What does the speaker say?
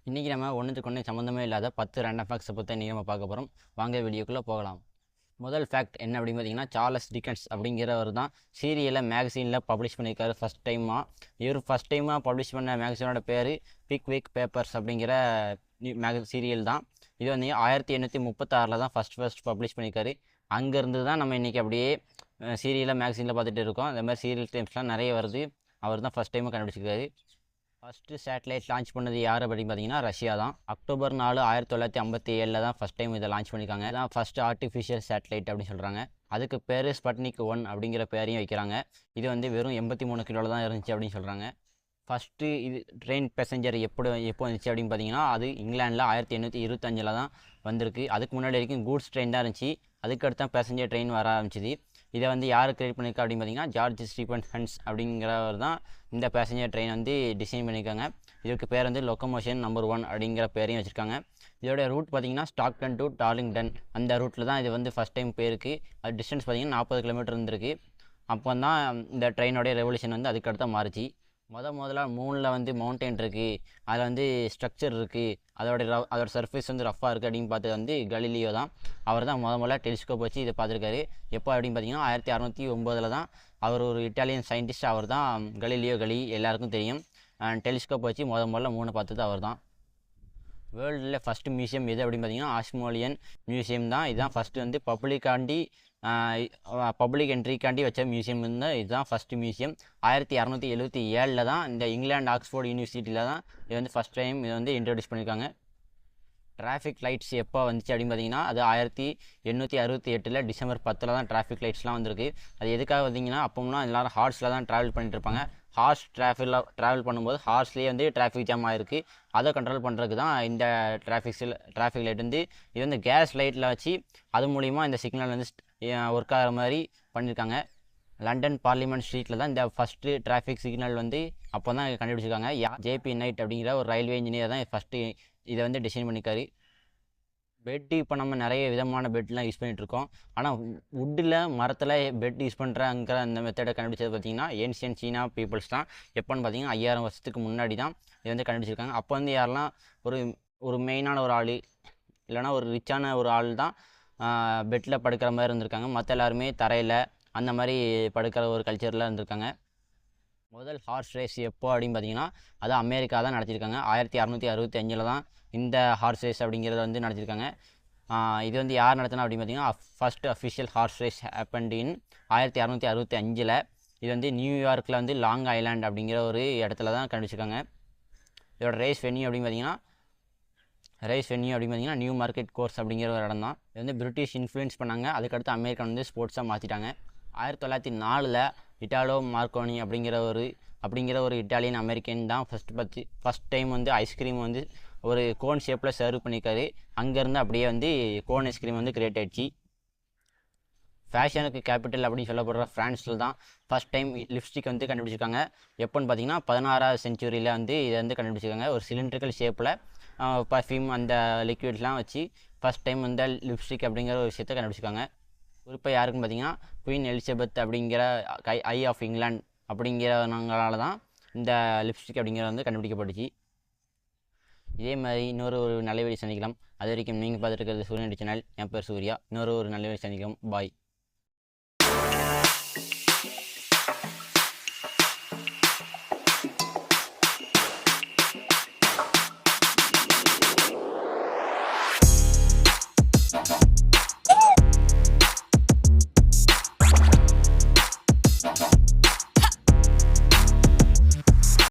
இன்றைக்கி நம்ம ஒன்றுத்துக்கு ஒன்று சம்மந்தமே இல்லாத 10 ரேண்டம் ஃபேக்ட்ஸை பற்றி இன்றைக்கி நம்ம பார்க்க போகிறோம். வாங்க வீடியோக்குள்ளே போகலாம். முதல் ஃபேக்ட் என்ன அப்படின்னு பார்த்தீங்கன்னா, சார்லஸ் டிக்கன்ஸ் அப்படிங்கிறவர் தான் சீரியலை மேகசீனில் பப்ளிஷ் பண்ணியிருக்காரு ஃபஸ்ட் டைமாக. இவர் ஃபஸ்ட் டைமாக பப்ளிஷ் பண்ண மேகசீனோட பேர் பிக்விக் பேப்பர்ஸ் அப்படிங்கிற சீரியல் தான். இது வந்து 1836 தான் ஃபஸ்ட் பப்ளிஷ் பண்ணியிருக்காரு. அங்கேருந்து தான் நம்ம இன்றைக்கி அப்படியே சீரியலை மேகசீனில் பார்த்துட்டு இருக்கோம். அந்த மாதிரி சீரியல் டைம்ஸ்லாம் நிறைய வருது. அவர் தான் ஃபஸ்ட் டைமாக கண்டுபிடிச்சிருக்காரு. ஃபஸ்ட்டு சேட்டலைட் லான்ச் பண்ணது யார் அப்படின்னு பார்த்தீங்கன்னா ரஷ்யா தான். அக்டோபர் 4, 1957 தான் ஃபஸ்ட் டைம் இதை லான்ச் பண்ணியிருக்காங்க. இதான் ஃபஸ்ட்டு ஆர்டிஃபிஷியல் சேட்டலைட் அப்படின்னு சொல்கிறாங்க. அதுக்கு பேர் ஸ்பட்னிக் 1 அப்படிங்கிற பேரையும் வைக்கிறாங்க. இது வந்து வெறும் 83 கிலோவில் தான் இருந்துச்சு அப்படின்னு சொல்கிறாங்க. ஃபஸ்ட்டு இது ட்ரெயின் பேசஞ்சர் எப்போ வந்துச்சு அப்படின்னு பார்த்தீங்கன்னா, அது இங்கிலாண்டில் 1825 தான் வந்திருக்கு. அதுக்கு முன்னாடி வரைக்கும் கூட்ஸ் ட்ரெயின் தான் இருந்துச்சு. அதுக்கடுத்து தான் பேசஞ்சர் ட்ரெயின் வர ஆரம்பிச்சிது. இதை வந்து யார் கிரியேட் பண்ணியிருக்கா அப்படின்னு பார்த்தீங்கன்னா, ஜார்ஜ் ஸ்டீபன் ஹன்ஸ் அப்படிங்கிறவர் தான் இந்த பேசஞ்சர் ட்ரெயின் வந்து டிசைன் பண்ணியிருக்காங்க. இதுக்கு பேர் வந்து லொக்கோமோஷன் நம்பர் 1 அப்படிங்கிற பேரையும் வச்சுருக்காங்க. இதோட ரூட் பார்த்திங்கன்னா ஸ்டாக்டன் டு டார்லிங்டன் அந்த ரூட்டில் தான் இது வந்து ஃபஸ்ட் டைம் போயிருக்கு. அது டிஸ்டன்ஸ் பார்த்திங்கன்னா 40 கிலோமீட்டர் இருந்திருக்கு. அப்போ தான் இந்த ட்ரெயினோடைய ரெவல்யூஷன் வந்து அதுக்கடுத்து மாறிச்சு. முதல்ல மூணில் வந்து மவுண்டெயின் இருக்குது, அதில் வந்து ஸ்ட்ரக்சர் இருக்குது, அதோட சர்ஃபேஸ் வந்து ரஃப்பாக இருக்குது அப்படின்னு பார்த்தது வந்து கலீலியோ தான். அவர் தான் முதல்ல டெலிஸ்கோப் வச்சு இதை பார்த்துருக்காரு. எப்போ அப்படின்னு பார்த்தீங்கன்னா 1609 தான். அவர் ஒரு இட்டாலியன் சயின்டிஸ்ட். அவர் தான் கலீலியோ எல்லாருக்கும் தெரியும். டெலிஸ்கோப் வச்சு முதல்ல மூணை பார்த்தது அவர் தான். வேர்ல்டில் ஃபஸ்ட்டு மியூசியம் எது அப்படின்னு பார்த்தீங்கன்னா ஆஸ்மோலியன் மியூசியம் தான். இதுதான் ஃபஸ்ட்டு வந்து பப்ளிக் என்ட்ரிக்காண்டி வச்ச மியூசியம் வந்து இதுதான் ஃபஸ்ட்டு மியூசியம். 1677 தான் இந்த இங்கிலாந்து ஆக்ஸ்ஃபோர்ட் யூனிவர்சிட்டியில் தான் இது வந்து ஃபஸ்ட் டைம் இதை வந்து இன்ட்ரடியூஸ் பண்ணியிருக்காங்க. டிராஃபிக் லைட்ஸ் எப்போ வந்துச்சு அப்படின்னு பார்த்தீங்கன்னா, அது 1868 டிசம்பர் 10 தான் டிராஃபிக் லைட்ஸ்லாம் வந்திருக்கு. அது எதுக்காக வந்தீங்கன்னா, அப்போம்னா எல்லோரும் ஹார்ஸில் தான் ட்ராவல் பண்ணிட்டு இருப்பாங்க. ஹார்ஸ் ட்ராவல் பண்ணும்போது ஹார்ஸ்லேயே வந்து டிராஃபிக் ஜாம் ஆகிருக்கு. அதை கண்ட்ரோல் பண்ணுறதுக்கு தான் இந்த டிராஃபிக் லைட் வந்து இது வந்து கேஸ் லைட்டில் வச்சு அது மூலிமா இந்த சிக்னல் வந்து ஒர்க் ஆகிற மாதிரி பண்ணியிருக்காங்க. லண்டன் பார்லிமெண்ட் ஸ்ட்ரீட்டில் தான் இந்த ஃபஸ்ட்டு டிராஃபிக் சிக்னல் வந்து அப்போ தான் கண்டுபிடிச்சிருக்காங்க. ஜேபி நைட் அப்படிங்கிற ஒரு ரயில்வே இன்ஜினியர் தான் ஃபஸ்ட்டு இதை வந்து டிசைன் பண்ணியிருக்காரு. பெட்டு இப்போ நம்ம நிறைய விதமான பெட்லாம் யூஸ் பண்ணிகிட்ருக்கோம். ஆனால் மரத்தில் பெட் யூஸ் பண்ணுறாங்கிற அந்த மெத்தடை கண்டுபிடிச்சது பார்த்திங்கன்னா ஏன்ஷியன் சீனா பீப்புள்ஸ் தான். எப்போன்னு பார்த்தீங்கன்னா 5000 வருஷத்துக்கு முன்னாடி தான் இது வந்து கண்டுபிடிச்சிருக்காங்க. அப்போ வந்து யாரெல்லாம் ஒரு மெயினான ஒரு ஆள் இல்லைனா ஒரு ரிச்சான ஒரு ஆள் தான் பெட்டில் படுக்கிற மாதிரி இருந்திருக்காங்க. மற்ற எல்லாருமே தரையில் அந்த மாதிரி படுக்கிற ஒரு கல்ச்சரில் இருந்திருக்காங்க. முதல் ஹார்ஸ் ரேஸ் எப்போ அப்படின்னு பார்த்தீங்கன்னா, அது அமெரிக்கா தான் நடத்தியிருக்காங்க. 1665 தான் இந்த ஹார்ஸ் ரேஸ் அப்படிங்கிறத வந்து நடத்தியிருக்காங்க. இது வந்து யார் நடத்தினா அப்படின்னு பார்த்தீங்கன்னா, first official hours race happened in 1665. இது வந்து நியூயார்க்கில் வந்து லாங் ஐலாண்ட் அப்படிங்கிற ஒரு இடத்துல தான் கண்டுபிடிச்சிருக்காங்க. இதோட ரேஸ் வென்யூ அப்படின்னு பார்த்தீங்கன்னா நியூ மார்க்கெட் கோர்ஸ் அப்படிங்கிற ஒரு இடம் தான். இது வந்து பிரிட்டிஷ் இன்ஃப்ளூயன்ஸ் பண்ணாங்க. அதுக்கடுத்து அமெரிக்கா வந்து ஸ்போர்ட்ஸாக மாற்றிட்டாங்க. 1904 இட்டாலோ மார்க்கோனி அப்படிங்கிற ஒரு இட்டாலியன் அமெரிக்கன் தான் ஃபஸ்ட் டைம் வந்து ஐஸ்கிரீம் வந்து ஒரு கோன் ஷேப்பில் சர்வ் பண்ணியிருக்காரு. அங்கேருந்து அப்படியே வந்து கோன் ஐஸ்கிரீம் வந்து கிரியேட் ஆகிடுச்சு. ஃபேஷனுக்கு கேபிட்டல் அப்படின்னு சொல்லப்படுற ஃப்ரான்ஸில் தான் ஃபஸ்ட் டைம் லிப்ஸ்டிக் வந்து கண்டுபிடிச்சிருக்காங்க. எப்போன்னு பார்த்தீங்கன்னா 16ஆவது செஞ்சுரியில் வந்து இதை வந்து கண்டுபிடிச்சிருக்காங்க. ஒரு சிலிண்ட்ரிக்கல் ஷேப்பில் பர்ஃப்யூம் அந்த லிக்விட்லாம் வச்சு ஃபஸ்ட் டைம் வந்து லிப்ஸ்டிக் அப்படிங்கிற ஒரு விஷயத்தை கண்டுபிடிச்சிருக்காங்க. குறிப்பாக யாருக்குன்னு பார்த்தீங்கன்னா குயின் எலிசபெத் அப்படிங்கிற ஐ ஆஃப் இங்கிலாந்து அப்படிங்கிறவங்களால தான் இந்த லிப்ஸ்டிக் அப்படிங்கிறது வந்து கண்டுபிடிக்கப்பட்டுச்சு. இதே மாதிரி இன்னொரு நல்ல வீடியோ சந்திக்கலாம். அது வரைக்கும் நீங்கள் பார்த்துட்டு இருக்கிறது சூரியன் சேனல். என் பேர் சூர்யா. இன்னொரு நல்ல வீடியோ சந்திக்கலாம். பாய்.